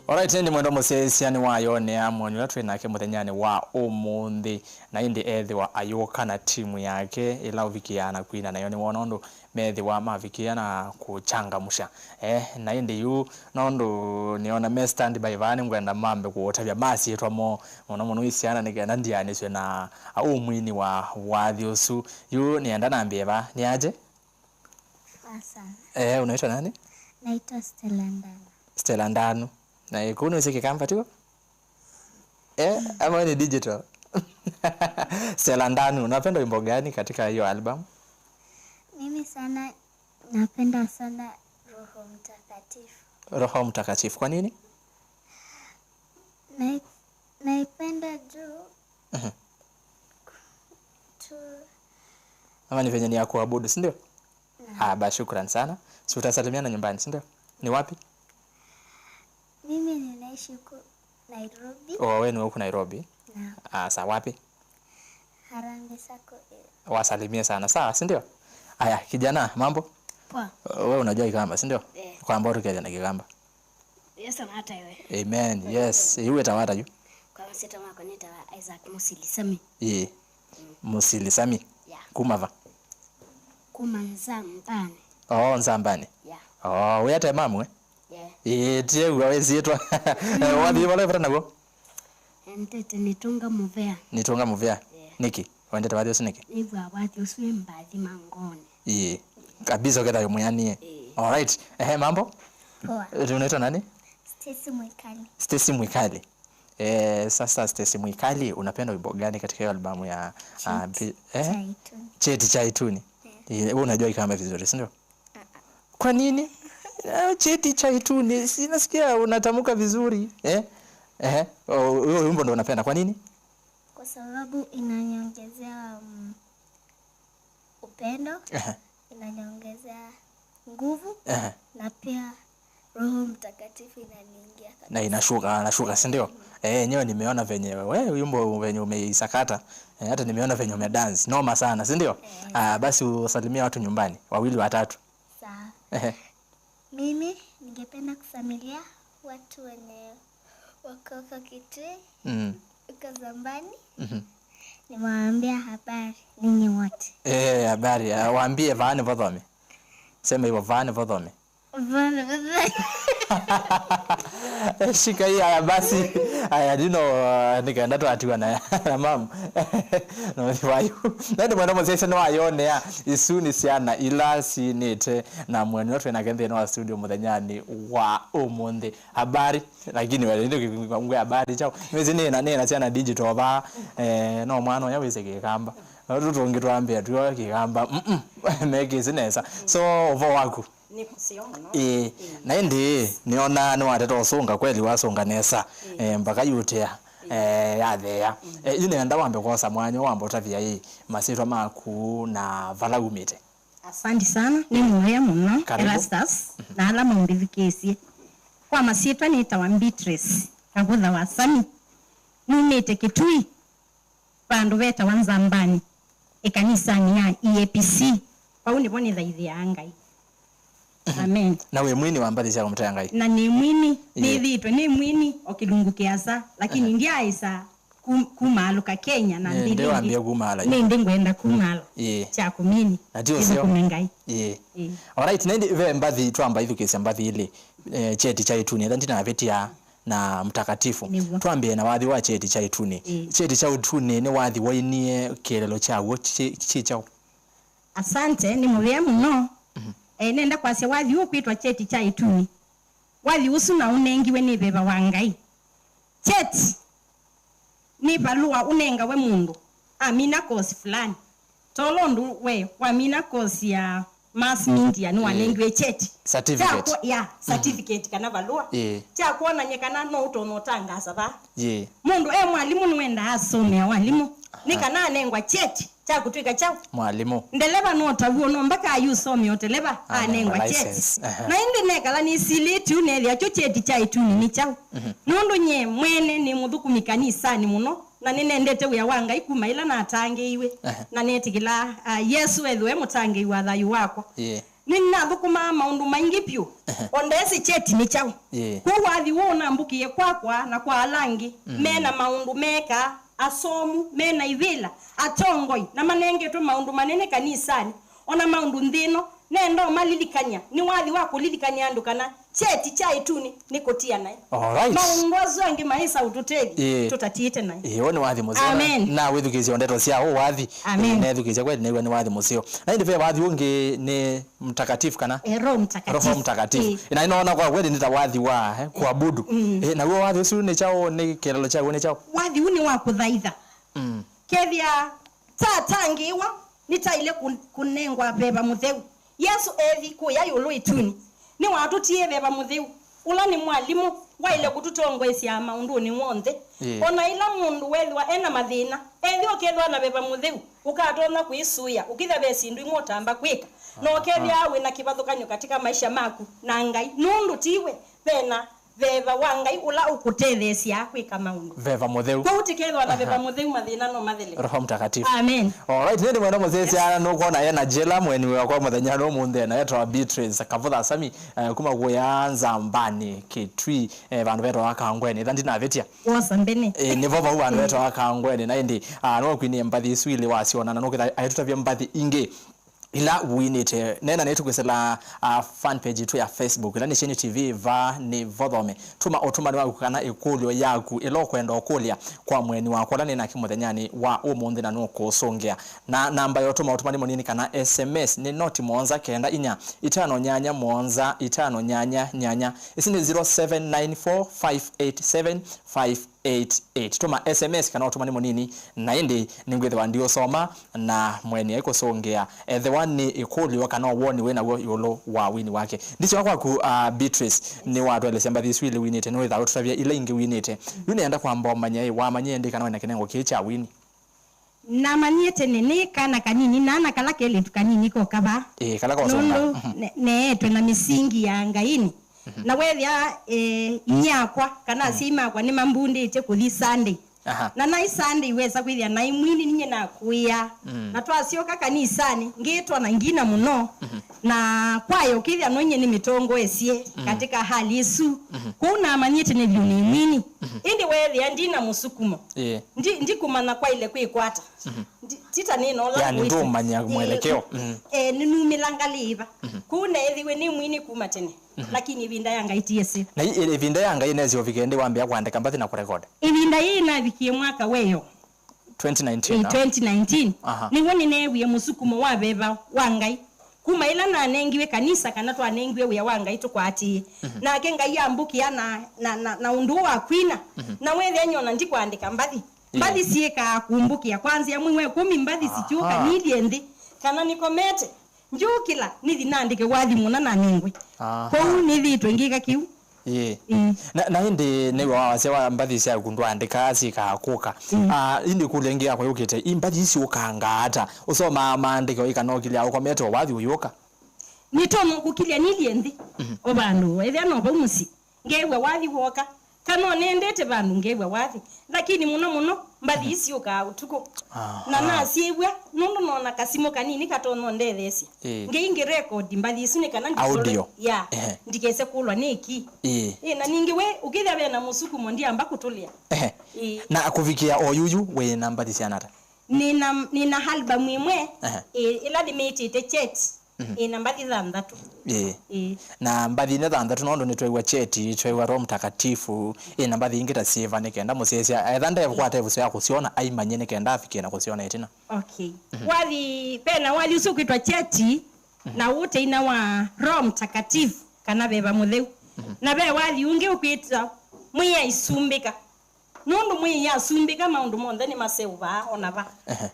Alright, ndi mwendo musesiani wayo ne amoni latwe nake muthenyane wa umundi na indi ethi wa ayoka na timu yake ila uvikiana kwina nayo ni wonondo methi wa mavikiana kuchangamsha na indi yu nondo niona me stand by vani ngwenda mambe kuotavya basi yetwa mo muno isiana nigenda ndianiswe na umwini wa wathiosu yu nienda nambie ba ni aje Asa. Unaitwa nani? Naitwa Stella Ndanu. Na ikuno usiki Kamba tiko? Ama ni digital? Stella Ndanu, unapenda wimbo gani katika hiyo album? Mimi sana napenda sana Roho Mtakatifu. Roho Mtakatifu, kwa nini? Naipenda juu. Ama ni venye ni ya kuabudu, si ndio? Basi shukrani sana. Si utasalimiana nyumbani, si ndio? Ni wapi? Mimi ninaishi huko Nairobi. Wewe ni huko Nairobi? Naam. Sawa wapi? Harambee Sacco. Wasalimie sana. Sawa, si ndio? Aya, kijana, mambo? Poa. Wewe unajua Kamba, si ndio? Kwa ambao tukaja na Kamba. Yes, na hata wewe. Amen. Yes. Yule tawata yu. Kwa mseta wako nita Isaac Musili-Sammy. Musili-Sammy. Yeah. Kumava. Kumanzambani. Nzambani. Yeah. Wewe hata mamu Yeah. Tie uwezi etwa. Wapi wale pata nago? Entete nitunga muvea. Nitunga muvea. Yeah. Niki. Wandeta wathi usiniki. Nibwa wathi uswe mbathi mangoni. Kabisa uketha yomuyanie. Alright. Mambo? Poa. Unaitwa nani? Stacy Mwikali. Sasa Stacy Mwikali, unapenda wimbo gani katika hiyo albamu ya Cheti cha Ituni? Wewe unajua Kamba vizuri, si ndio? Kwa nini? Cheti cha Ituni, sinasikia unatamuka vizuri. Huyo wimbo ndo unapenda. Kwa nini? Kwa sababu inaniongezea upendo, inaniongezea nguvu, na pia Roho Mtakatifu inaniingia na inashuka, si ndio? Nyewe nimeona venye wewe wimbo venye umeisakata, hata nimeona venye umedance noma sana, si ndio? Basi usalimia watu nyumbani, 2 3. Sawa. Mimi ningependa kusalimia watu wenye wako Kitui, uko Zambani. Niwaambia habari ninyi wote. Habari, waambie vane vodhome. Sema hivyo vane vodhome. Shika hii basi. Nikaenda tu atiwa na mama. No wayo. Ndio mwana mzee no ayone isuni siana ila sinete na mwana wetu nagendhe no studio muthanyani wa umundi. Habari lakini wale ndio ngwe habari chao. Mwezi nena siana digital ba no mwana yaweze Kamba. Rutungi twambia tuyo Kamba. Meke sinesa. So ovo wako na ndi niona ni wateta usonga kweli wasonga nesa mpaka yutea yathea ine nda wambe kosa mwanyo wambo tavia masitwa maku na vala umite. Asante sana ni muhea muno Erastus na alama mbivikesi kwa masitwa ni tawa Beatrice Kavutha wa Sammy numete Kitui bandu beta wanzambani kanisa ni ya EAPC pauni bone thaithi ya ngai. Amen. Na we mwini wa mbali cha mtaya ngai. Na ni mwini nithitwe ni mwini okilungu kiasa lakini ndia isa kumaluka Kenya na ndili. Ndio ambia kumala. Ni ndingwenda kumala. Cha kumini. Ndio sio. Kumengai. Alright, nendi ve mbadhi twamba hizo kesi mbadhi ile cheti cha Ituni ndio na vetia na mtakatifu. Twambie na wathi wa cheti cha Ituni. Cheti cha Ituni ni wathi wainie kelelo chawo chichao. Asante ni mulia muno. Nenda kwa se wathi ukwitwa cheti cha Ituni. Wathi usu na unengiwe ni beba wangai. Cheti ni balua unenga we mundu. Amina kosi fulani. Tolondu we wamina kosi ya mass media ni wanengiwe cheti. Certificate. Certificate kana balua. Cha kuona nyekana no utono tangasa ba. Mundu mwalimu niwenda asome walimu. Nika na nengwa cheti. Cha kutwika chao mwalimu ndeleba nota huo mpaka ayusomi oteleba anengwa cheti na indi nekala ni siliti uneli acho cheti cha Ituni ni chao nundu nye mwene ni muthuku mikanisa ni muno na ninendete uya wanga ikumaila na atange iwe na netikila Yesu ethwe mutange iwa thayu wako nina thukuma maundu maingi pyu ondesi cheti ni chao kwa wathi wona mbukie kwa na kwa alangi mena maundu meka asomu mena ivila atongoi na manenge tu maundu manene kanisani ona maundu ndino nendo malilikanya ni wathi wako lilikanya andu kana cheti cha ituni nikotia naye maungozo ange maisa ututegi tutatiite naye one wathi musio na withukizi ondeto cia wathi ne thukizi kwa ne wathi musio na ndive wathi ungi ni mtakatifu kana roho mtakatifu na inaona kwa kweli nita wathi wa kuabudu na huo wathi usu ni chao ni kelelo chao ni chao wathi uni wa kuthaitha kethia tatangiwa nitaile kunengwa beba mutheu Yesu evi kuya yulu ituni ni watu tie beba mutheu ula ni mwalimu waile kututongwesia maundu ni wonde ona ila mundu wethwa ena mathina ethi okethwa na beba mutheu ukatona kuisuya ukitha besindu imotamba kwika no kethia awe na kibathukanyo katika maisha maku na ngai nundu tiwe bena veva wangai ula ukutethesia kwika maundu veva mutheu kwa utikethwa na beba mutheu mathina no mathele roho mtakatifu amen alright nende mwana muzesi no kuona yena jela mweni wa muthenya no munde na yetwa Beatrice Kavutha Sammy kuma kuyanza mbani kitwi vandu veto wakangwene thandi na vetia wasambene ni vova vandu veto wakangwene na indi no kwini mbathi swile wasiona na no kitha ayetutavya mbathi inge ila winite nena netu kwesela fan page tu ya Facebook ila ni Kyeni TV va ni vodhome tuma otumani waku kana ikulyo yaku ilo kwenda okulia kwa mweni wako la nena kimuthenyani wa umundi na nuko songea na namba yotuma otumani monini kana SMS ni noti monza kenda inya itano nyanya monza itano nyanya nyanya isini 0794587588 tuma SMS kana otumani monini na indi ningwethe wandio soma na mweni yako songea the one ni ikulyo kana woni wena wo yolo wa wini wake ndicho kwa ku Beatrice ni watu alesemba thiswile winite no without tutavya ile inge winite yune kwa mbomanya wa manyende kana wena kinengo kicha wini na manyete nene kana kanini nana kala kele tukanini ko kaba kala ko songa ne tuna misingi ya ngaini na wethia inyakwa kana sima kwa ni mambundi che kuthi Sunday na nai Sunday weza kwithia nai mwini ninye na kuya na twasioka kanisani ngitwa na ngina muno na kwayo kithia nonye ni mitongo esie katika hali isu kuna manyete ne vyuni mwini indi wethia ndina musukumo ndi kumana kwa ile kwikwata tita nino la yani ndo manya mwelekeo ninu milangaliva kuna ethiwe ni mwini kuma tene lakini vinda yanga itiese na ile vinda yanga inezi ovikende wambia kuandika mbathi na kurekod ivinda hii na vikie mwaka weyo 2019 ningoni newe musukumo wa beba wangai kuma ila na nengiwe kanisa kana twa nengiwe ya wangai to kwati na kenga yambukia na undu wa kwina na wethe anyona ndi kuandika mbathi mbathi sieka kumbukia kwanza ya mwiwe 10 mbathi sichuka niliendi kana nikomete njukila nithi nandike wathi muna na ningwe kwa nithi twengika kiu na indi ne wase wa mbathi cia kundu andika asika kuka indi kulengia kwa yukite imbathi isi ukangata usoma maandiko ikanokilia ukomete wathi uyuka nitomo kukilia niliendi obandu ethe no bamusi ngewe wathi woka kano nendete bandu ngewe wathi lakini muno mbathi isi uka utuko na nasiebwa nundu nona kasimo kanini katono ndethesia ngeingi record mbathi isi ne kana audio ndikese kulwa neki na ningiwe ukithia bena musukumo ndi amba kutulia na kuvikia oyuyu we na mbathi cianata nina album imwe ila dimetite chat ina mbathi thandatu na mbathi ne thandatu nondo nitwewa cheti twewa Roho Mtakatifu ina mbathi ingita siva nekenda musesia ethanda kwate vuso ya kusiona aimanye nekenda afikie na kusiona etina wali pena wali usukitwa cheti na wote ina wa Roho Mtakatifu kana beba mutheu na be wali unge ukwita mwiya isumbika nundu mwiya asumbika maundu monthe ni maseuva ona ba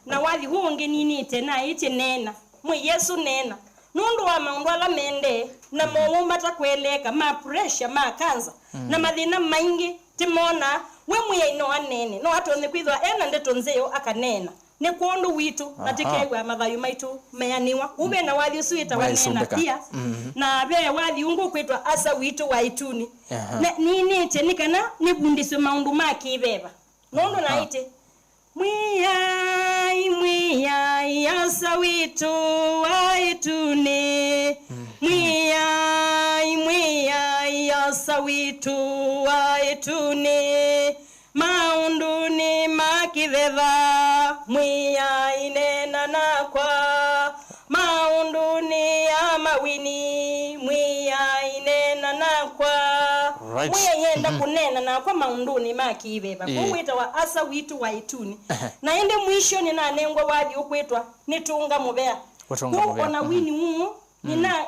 na wali hunge nini tena ite nena mwi Yesu nena nundu wa maundu ala mende na muumba takweleka ma pressure ma kanza na mathina maingi timona we mwiya ino anene no atone kwithwa ena ndeto nzeo akanena ne kuondu witu natikewa mathayu maitu meaniwa ube na wathi usuita wanena pia na be wathi ungu kwitwa asa witu wa ituni nini tenikana nibundiswe maundu makibeba nundu naite mwiyai asa witu waituni mwiyai asa witu waituni maunduni makiveva mwiyai nena nakwa maunduni ya mawini mwiyai nena nakwa mwiyenda kunena nakwa maunduni makiveva kuwita wa asa witu waituni na ende mwisho ninanengwa wadi ukwitwa nitunga mubea kuona wini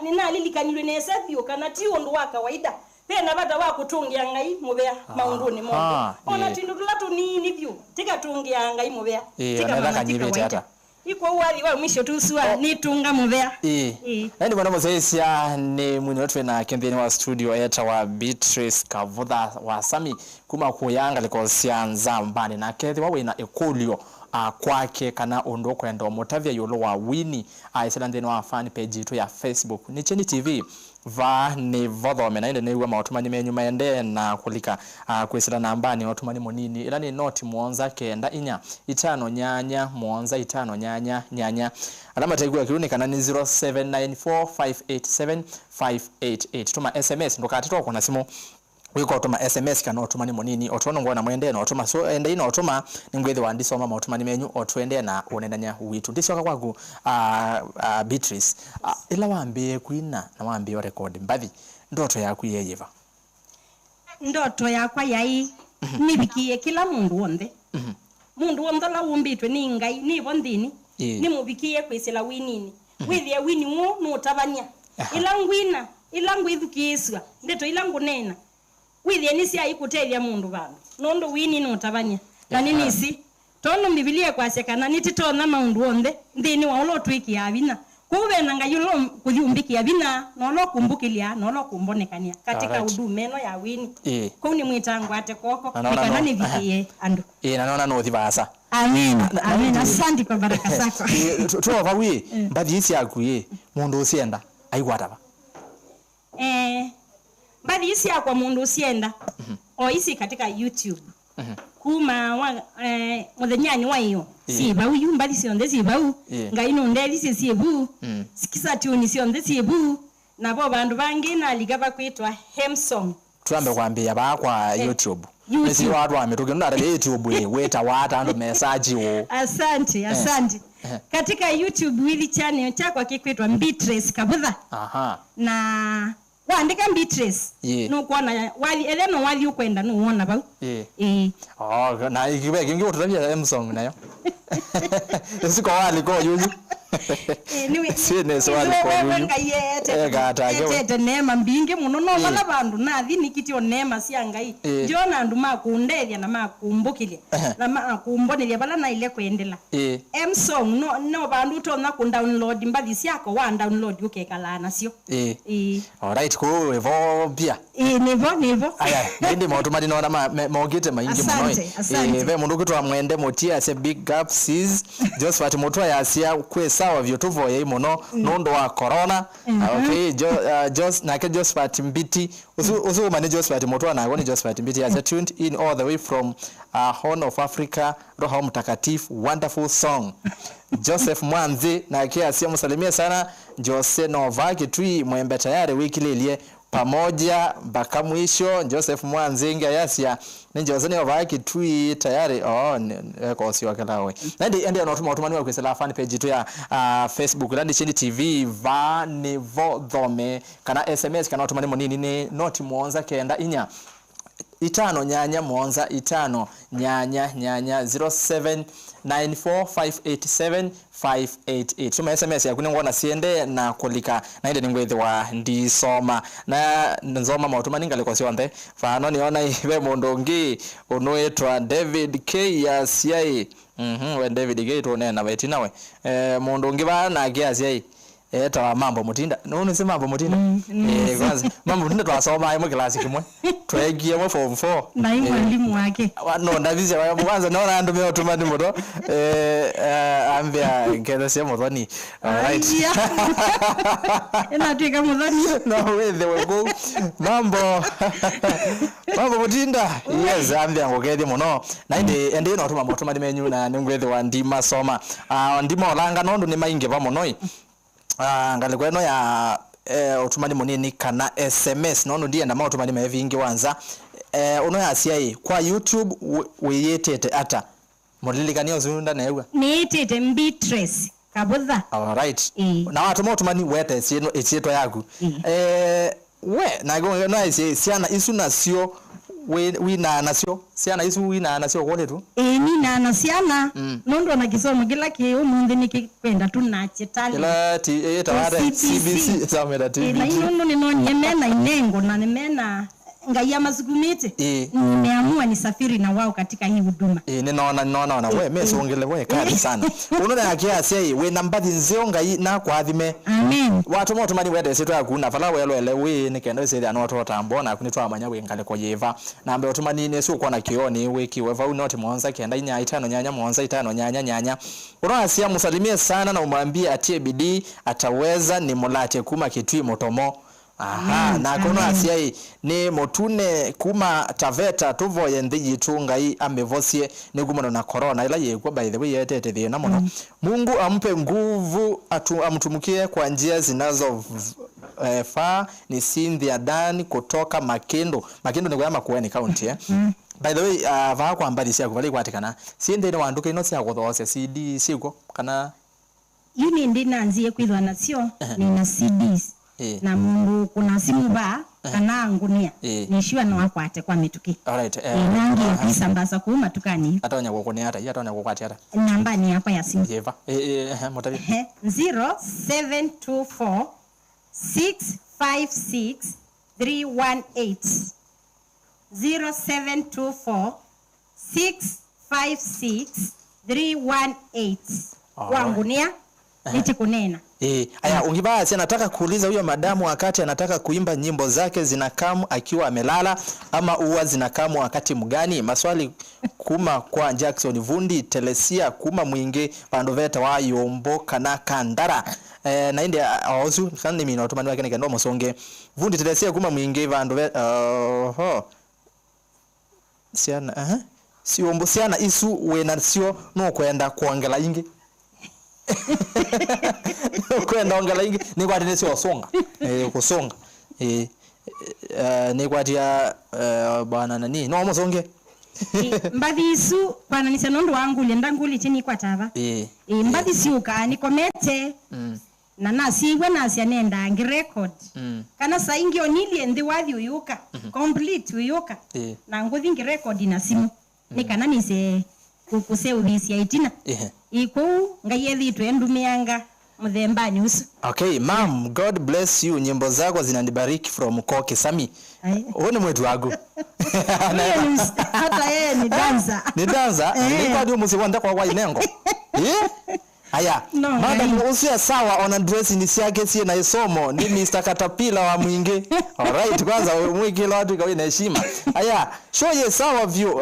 nina lilikanilwe nesavyo kana tiwo ndo wa kawaida pena bata wa kutungia ngai mubea maunduni mondo ona tindula tunini vyo tika tungia ngai mubea tika manatika iko wali wa mwisho tusua nitunga mubea ndi mwana mzesia ni mwenyewe na kembeni wa studio eta wa Beatrice Kavutha wa Sammy kuma kuyanga likosia nzambani na kethi wawe na ekolio kwake kana ondo kwenda motavia yolo wa wini aisela ndeno wa fan page yetu ya Facebook ni Kyeni TV va ni vodho mena inde niwe mautumani menyu maende na kulika kwesela nambani otumani monini ila ni noti muonza kenda inya itano nyanya muonza itano nyanya alama tegua kiruni kana ni 0794587588 tuma SMS ndo kati toko na simu wiko otoma SMS kana otumani monini otono ngona mwende na otoma so ende ino otoma ningwethe wandisoma mautumani menyu otwende na onendanya witu ndisoka kwaku Beatrice ila waambie kuina na waambie record mbathi ndoto yaku yeyeva ndoto yakwa yai nibikie kila mundu wonde mundu wonde la umbitwe ni ngai ni bondini ni mubikie kwesela winini withie wini mu no tabania ila ngwithukiswa ndeto ila ngunena withie ni sia ikutelia mundu bandu nondo wini no tabania na nini si tono Biblia kwasekana nititona maundu wonde ndini wa ulo twiki abina kube nanga yulo kuyumbiki abina nolo kumbukilia nolo kumbonekania katika udumeno ya wini kuni mwitangu ate koko nikana nivikie andu na naona no thibasa amen asante kwa baraka zako tuwa bawi mbadi isi akuye mundu usienda aigwata ba mbadi isi akwa mundu usienda o isi katika YouTube kuma wa muthenyani wa iyo siba uyu mbali sionde siba u ngaino ndeli sibu sikisa tuni sionde sibu nabo bandu bangi naligaba kwitwa Hemsong tuambe kwambia ba kwa YouTube nesi watu ametoke ndara YouTube weta wata ando message wo asante katika YouTube wili channel chakwa kikwitwa Beatrice Kavutha na waandika Beatrice no kuona wali eleno wali ukwenda no uona ba na ikiwe kingi utavia Hemsong nayo siko wali ko yuju sine swali ko yuju tete nema mbinge muno no bala bandu na thini kitio nema sia ngai jona andu makundelia na makumbukilia na makumbonelia bala na ile kwendela Hemsong no bandu to na ku download mbali siako wa download ukekala na sio alright ko evo pia nevo aya ndi mautumani nona maogete maingi muno ve mundu kitwa mwende motia se big gap sees Josephat motwa yasia kwesawa vyotuvo yai muno nondo wa corona okay Josephat mbiti usu mane Josephat motwa na ngoni Josephat mbiti yasia tuned in all the way from Horn of Africa roho mtakatifu wonderful song Joseph Mwanzi na kiasi msalimia sana Jose Nova kitui mwembe tayari wiki lilie pamoja mpaka mwisho Joseph Mwanzinga yasia ni Jose Nova kitui tayari kwa sio kalawe ndi anatuma wa kwesela fan page tu ya Facebook ndi Kyeni TV va ni vodhome kana SMS kana utumani monini ni noti muonza kenda inya itano nyanya muonza itano nyanya 0794587588 tuma SMS ya kunengona siende na kulika na ile ningwethe wa ndisoma na nzoma mautuma ningale kwa sionde fano niona ive mondongi unoetwa David K ya CI we David K to nena beti nawe mondongi bana agia CI Eta mambo mutinda. No ni mambo mutinda. Kwanza mambo mutinda twasoma mu class kimwe. Twegie mu form 4. Na mwalimu wake. No ndavise wa kwanza naona ndo mimi otumani moto. Ambia ngeza sema modoni. Alright. Ena tuika modoni. No wewe wego. Mambo mutinda. Yes, ambia ngogedi muno. Na ende no tuma motuma dimenyu na ngwethe wa ndima soma. Ndima olanga nondo ni mainge pa monoi. Ngale kweno ya otumani munini kana SMS nono ndiye ndama otumani mevingi wanza uno ya CIA kwa YouTube wiyetete ata mudilikanio zunda newa niitete Beatrice Kavutha. Alright. Na watu otumani wete sino etieto yaku we na go na siana isu nasio we na nasio siana isu we na nasio kole tu ni na nasiana nondo na kisomo kila umundi nikikwenda tu na chetali kila tawada CBC samera TV na inono ni noni yemena inengo na nimena ngaya mazugumite nimeamua nisafiri na wao katika hii huduma ninaona we mesi ongele we kali sana unaona yakia sei we nambadi nzeo ngai na kwathime amen watu moto mani wede seto yakuna fala welo we nikenda sedi anoto tambo na kunitwa amanya we ngale ko yeva nambe otumani ne su kwa na kioni we kiweva unoti monza kenda inya itano nyanya monza itano nyanya unaona sia musalimie sana na umwambie atie bidii ataweza ni mulate kuma kitui motomo. Aha, na kono asiai ni motune kuma taveta tuvoye ndiji tungai amevosie ni kumano na corona ila yekwa by the way yetete thina muno. Mungu ampe nguvu amtumukie kwa njia zinazo faa ni Cynthia Dan kutoka Makindo ni kwa Makueni county By the way va kwa mbali sia kuvali kwatikana Cynthia ni wanduke ino sia kuthose CD siko kana yuni ndinanzie kwithwa nasio ni na CDs na mungu kuna simu ba kana ngunia nishiwa no akwate kwa mituki. Alright. Nangi ya pisambasa kuma tukani atonya kukunia hata atonya kukwati hata namba ni hapa ya simu yeva motabi 0724 656 318 0724 656 318 wangunia niti kunena. Aya ungibasi anataka kuuliza huyo madamu wakati anataka kuimba nyimbo zake zinakamu akiwa amelala ama huwa zinakamu wakati mgani? Maswali kuma kwa Jackson Vundi Telesia kuma mwingi pandoveta wa Yombo kana Kandara na inde aozu kana mimi na otumani wake nikendo mosonge Vundi Telesia kuma mwingi pandoveta siana si Yombo siana isu wena sio no kwenda kuongela ingi kwenda ongela ingi ni kwa tene sio songa kusonga ni kwa dia bwana nani no mosonge mbadisu bwana ni senondo wangu lenda nguli chini kwa tava mbadisu ka ni komete na nasi bwana asianenda ngirecord kana saingi onili ndi wathi uyuka complete uyuka na ngothi ngirecord na simu ni kana ni se kukuse udisi itina iko ngayethi twendumianga muthembani usu. Okay ma'am, God bless you. Nyimbo zako zinanibariki from Koke Sammy. Uone mwetu wangu. Hata yeye ni danza. Ni danza? Ni kwa ndio msiwanda kwa inengo. Aya, madam usia sawa ona dress ni siake sie na isomo ni Mr. Katapila wa mwingi. Alright, kwanza mwingi la watu kwa heshima. Aya, show ye sawa view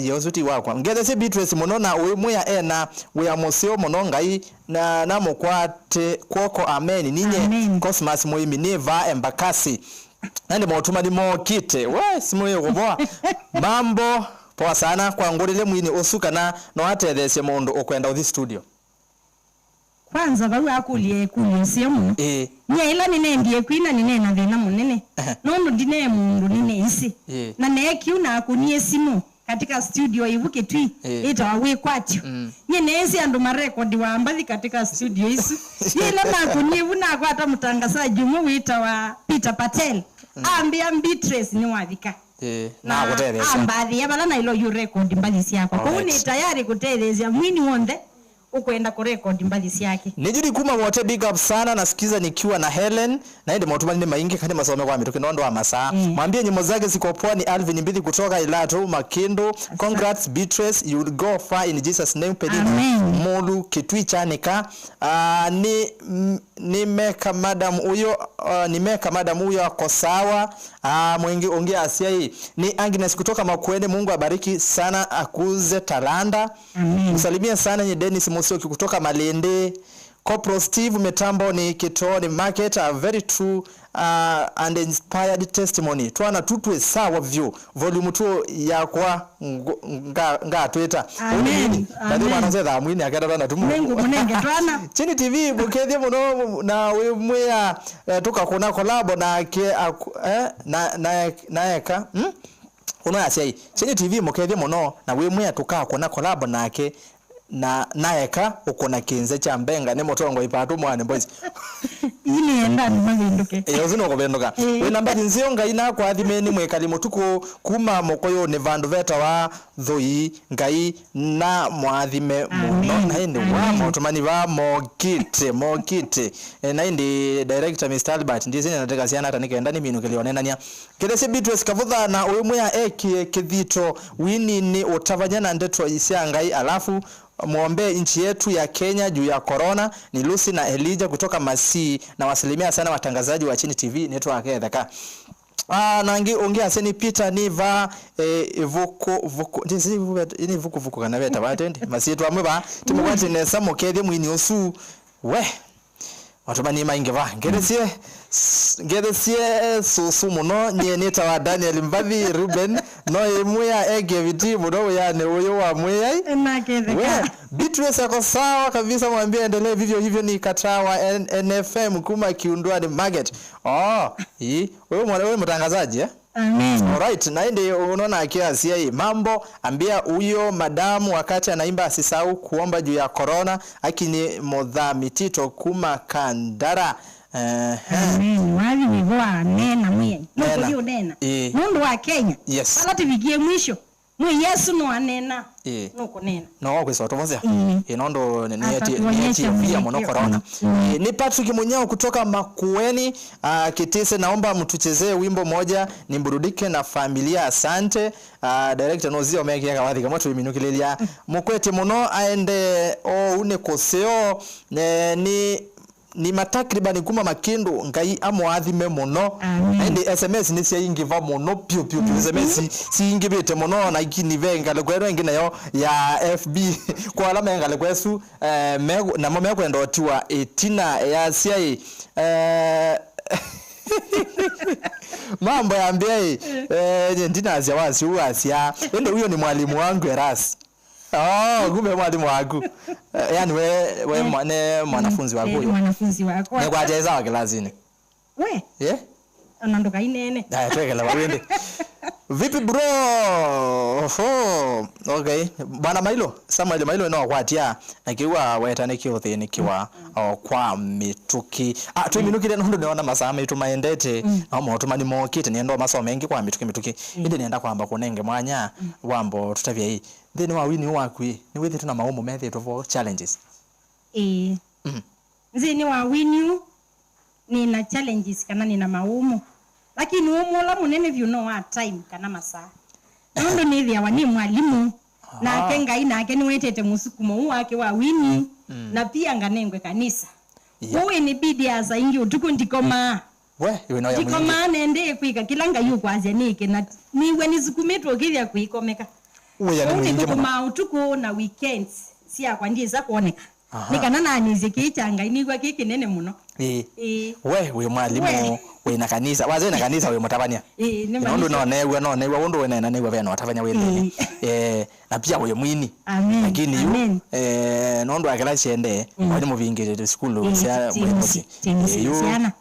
yozuti wako. Ngeze se Beatrice monona we muya na we amoseo mononga hii na mokwate kwoko amen ninye Cosmas Moimi neva embakasi. Nandi motuma di mo kite. We simuye kuboa. Mambo poa sana kwa ngorile mwini osuka na no atethese mondo okwenda uthi studio. Kwanza baru akulie kunyusia mu nya ila ninendie kwina ninena thina munene nono ndine mundu nine isi na nekiu na akunie simu katika studio ivuke twi ita we kwatyo nye nezi andu marekodi wa ambathi katika studio isu ila na akunie vuna kwata mutangazaji mu wita wa Peter Patel ambia Beatrice ni wathika na kuteleza ambathi yabala na ilo you record mbali siako kwa ni tayari kuteleza mwini wonde ukwenda kurecord mbali yake. Nijudi kuma wote big up sana, nasikiza nikiwa na Helen na ende mautumani maingi kandi masome kwa mituki nondo wa masaa. Mwambie nyimbo zake ziko poa. Ni Alvin Mbithi kutoka Ilato Makindo. Congrats Beatrice, you will go far in Jesus name. Pedina Molu Kitui Chanika. Nimeka madam huyo ako sawa. Mwingi ongea asia hii. Ni Agnes kutoka Makueni. Mungu abariki sana, akuze talanda. Usalimia sana ni Dennis Musioki kutoka Malende. Corporal Steve Metambo ni Kitoni Market, a very true and inspired testimony. Tuana tutwe sawa view volume 2 ya kwa nga Twitter. Amen. Ndio maana sasa mwini akenda na tumu. Mungu munenge twana. Chini TV bukethie muno na we mweya tukakona collab na ke na eka. Uno asiai. Chini TV mukethie muno na we mweya tukakona collab nake na naeka ukona kinze cha mbenga ne motongo ipatu mwane boys ini enda mavinduke yozino kobendoka we namba nzio ngaina kwa athimeni mwekali mutuko kuma mokoyo ne vandu veta wa thoi ngai na mwathime muno na ende wa motomani va mokite na indi director Mr. Albert ndiye zina nataka siana hata nikaenda ni minu kelionenania Kedese Beatrice Kavutha na uwe ya kithito wini ni utavanyana ndeto isia ngai alafu muombe nchi yetu ya Kenya juu ya corona. Ni Lucy na Elijah kutoka Masi na wasilimia sana watangazaji wa Chini TV network ya dhaka. Nangi ongea seni Peter niva vuku kana beta batendi Masi tu amwe tumukwati nesa mukethie mwini usu we watumani mainge va ngeresie susu muno nyeneta wa Daniel Mbathi Ruben no emuya viti muno yani uyo wa mweya naketheka Beatrice yako sawa kabisa, mwambie endelee vivyo hivyo. Ni Katawa NFM kuma Kiundwa ni Market. Wewe mtangazaji Amen. Alright, na ndio unaona akiasia hii mambo, ambia huyo madamu wakati anaimba asisahau kuomba juu ya corona. Akini modhamitito kuma Kandara. Wali vivoa nena mwe. Ndio nena. Mundu wa Kenya. Yes. Ala tuvigie mwisho. Mwe Yesu no anena. Nuko nena. No kweso tomoza. Inondo nieti via mono corona. Ni Patrick Munyao kutoka Makueni. Kitise naomba mtuchezee wimbo moja nimburudike na familia, asante. Director Nozio meki ya kawadhi kama tuiminukilelia. Mukwete muno aende une koseo ni matakribani kuma Makindu ngai amwathime muno. Ende SMS ni cia ingiva muno piu SMS si ingibete muno na ikini venga lekwero ingine yo ya FB kwa alama yenga lekwesu na mama kwenda otiwa etina ya cia mambo ya mbei ndina azia wasi uasia ende huyo ni mwalimu wangu Eras. Kumbe mwalimu wangu. Yaani we mwanafunzi wako huyo. Mwanafunzi wako. Ni kwa jeza wa kilazini. We? Anandoka inene. Tweke la wende. Vipi bro? Okay. Bwana Mailo, Samuel Mailo no kwatia nakiwa wetane kiothe nikiwa kwa mituki. Tu minuki le ndo neona masama itu maendete na motumani mokite niendo maso mengi kwa mituki. Inde nienda kwamba kunenge mwanya wambo tutavia hii. Then wawini wakwi ni wethi tuna maumo method of challenges. Nzini wawini nina challenges kana nina maumo. Lakini umula munene vyu no wa time kana masaa. Ndo ni vya wani mwalimu na kenga ina ake ni wetete musukumo wake wa wini na pia nganengwe kanisa. Uwe ni bidi asa ingi utuku ndikoma. We iwe no ya mwingi. Ndikoma nende kuika kilanga yu kwa azianike na niwe nisukumetu okivya kuikomeka. Uwe ya ni mwingi mwana. Utuku na weekends siya kwa ndiye za kuoneka. Nikana na aniziki changa inigwa kiki nene muno. We mwalimu we na kanisa waze na kanisa we mutabania ndo no wondo we na newa vena watabanya we na pia we mwini lakini yu nondo akala chende wali muvingire school sia mweposi yu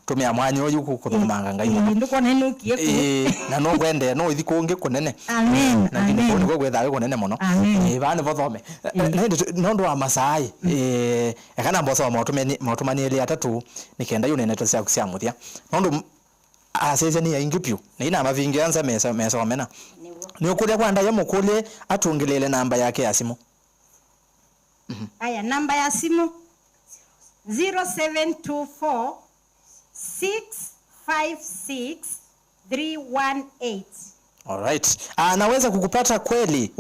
tumia mwanyo yuko kuthumanga ngai ndo kona nukie na no kwende no ithikunge kunene lakini ko gwetha kunene muno bane bothome nondo wa masai ekana mboso motumani ile atatu nikenda yu nene to sia kusiamuthia nondo asese ni ingipyu na ina mavingi anza mesa omena ni ukulia kwanda ya mukule atungelele namba yake ya simu Aya, namba ya simu 0724 656 318. Alright. Naweza kukupata kweli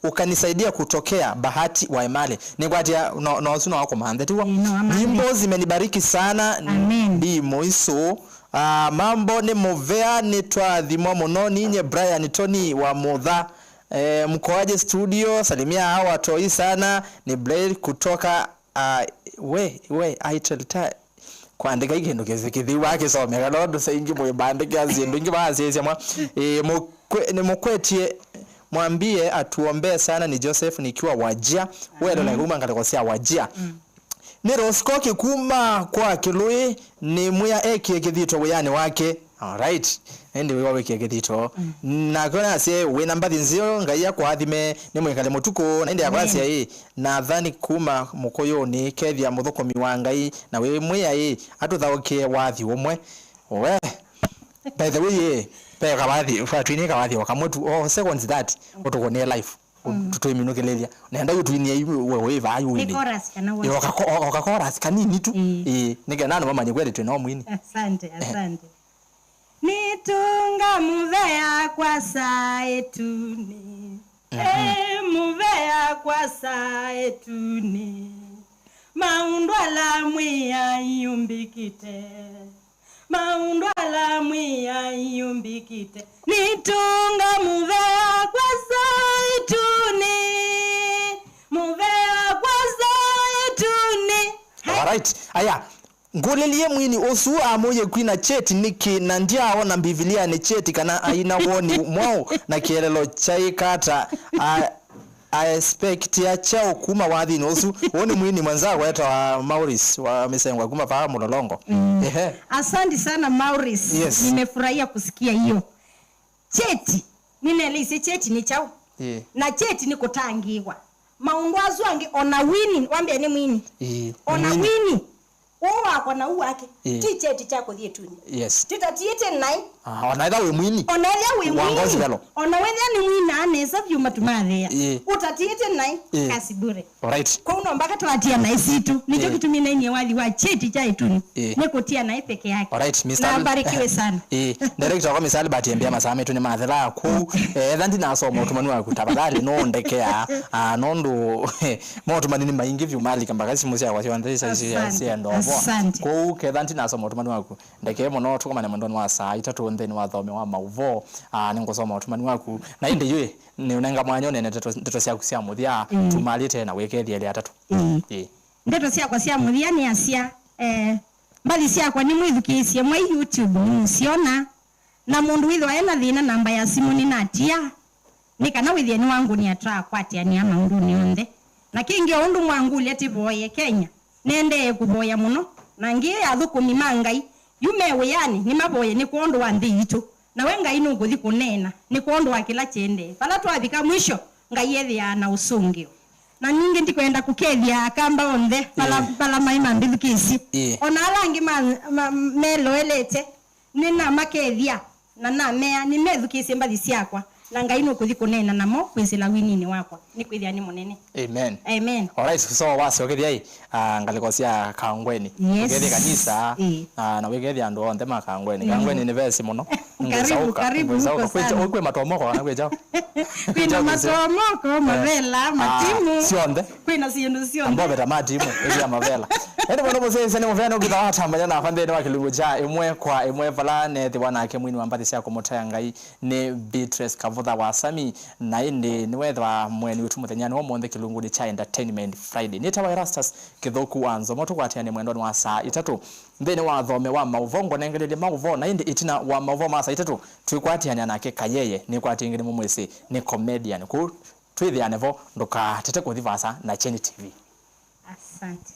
ukanisaidia kutokea Bahati wa Emale. Nigwatia no wako mandetiwa. Nyimbo zimenibariki sana. Ndi moiso. Mambo ni movea ni twathimo muno ninye Brian Tony wa Modha. Mkoaje studio, salimia hawa watoi sana. Ni Blair kutoka I tell ta kwandika ikindu kizikithiwa kisomeka no sayingi mwe bandika zindu ingi baasisi mwa ni mukwetie mwambie atuombee sana. Ni Joseph nikiwa Wajia welo na kuma ngalekosia Wajia. Ni Rosco kikuma kwa Kilui ni muya eki kithito wiyani wake. Alright. Endi wewe kithito. Na kona se we namba nzio ngaiya kwa athime ni mwikale mutuko na indi yakwasi hii nathani kuma mukoyo ni kethia muthokomi wa ngai na we muya hii atuthaokie wathi umwe. We by the way pe kawathi fatwini kawathi wakamutu seconds that utukonie life tutuiminukilelia nenda yutuinie wewe vayu ni chorus kana wa chorus kanini tu nigana mama nyikweli twino mwini. Asante. Nitunga muvea kwa saetuni muvea kwa saetuni maundwala mwiya yumbikite nitunga muvea kwa saetuni Alright. Aya ngulilie mwini osu amoye kwina cheti niki na ndiao na Biblia ni cheti kana aina woni mwao na kielelo chaikata I expect ya chao kuma wathi nosu woni mwini mwanzao wa Maurice wa misengwa kuma pa Mulolongo. Asante sana Maurice. Yes. Nimefurahia kusikia hiyo. Cheti ninelise cheti ni chao. Na cheti ni kutangiwa. Maundwazo ange ona wini wambia ni mwini. Ona wini. Wako na uwake ticheti chako thietuni. Yes. Tutatiete nai. Onaitha we mwini. Wangozi velo. Onawetha ni mwini anesa vyuma tumathea. Utatiete nai kasi bure. Alright. Kwa uno mpaka twatia nai situ. Nicho kitumina ini wathi wa cheti cha ituni. Nikutia nai peke yake. Alright, Mr. Na barikiwe sana. Director kwa misali batiembia masame tu ni mathera ku thandi na somo tumani wa kutabadali no ndekea nondo mo tumani ni maingi vyumali kamba kasi musia kwa siwandisa sia ndo. Ko kethanti na somo tumani waku ndeke muno tukomane mwendo wa saa itatu ntheni wa thome wa mauvo ningosoma tumani waku na inde ywe ni unenga mwanyo ne ndeto cia kusia muthia tumalite na wekethia ile atatu ndeto cia kwa cia muthia ni asia mbali cia kwa ni mwithukicie mwa YouTube musiona na mundu witho ena thina namba ya simu ni natia ni kana withie ni wangu ni atra kwatia ni ama undu ni onde na kingi undu mwangu leti boye Kenya nende kuboya muno na ngie athukumi mangai yumewe yani ni maboye ni kuondo wa nthi itu na wenga inu nguthi kunena ni kuondo wa kila chende pala twathika mwisho ngai ethia na usungio na ningi ndikwenda kukethia Kamba onthe pala maima mbithukisi ona alangi melo elete nina makethia na mea ni methukisi mbathi ciakwa na ngai no kuthi kunena namo kwizila winini wakwa ni kwithia ni munene. Amen. Alright, so wasi okethia ngalikosia Kangweni okethia kanisa na wekethia andu onthe makangweni Kangweni ni vesi muno karibu ukwe matomoko na kwejao kwina matomoko mavela matimu sionde kwina sindu sionde ambo beta matimu ya mavela ende mwana mose ni mvena ukitha watambanya na fandeni wa kilungu cha imwe kwa imwe vala ne thi wanake mwini wa mbathi cia kumutaya ngai ni Beatrice Kavutha wa Sammy na indi ni wethwa mweni witu muthenya no monthe kilungu ni cha entertainment Friday ni tawa Erastus kithoku wanzo moto kwatiane mwendo wa saa itatu mbene wa thome wa mauvongo na ngelele mauvo na indi itina wa mauvo masa itatu twikwatiania nake Kayeye ni kwatingire mumwisi ni comedian ku twithiane vo nduka tete kuthivasa na Kyeni TV. Asante.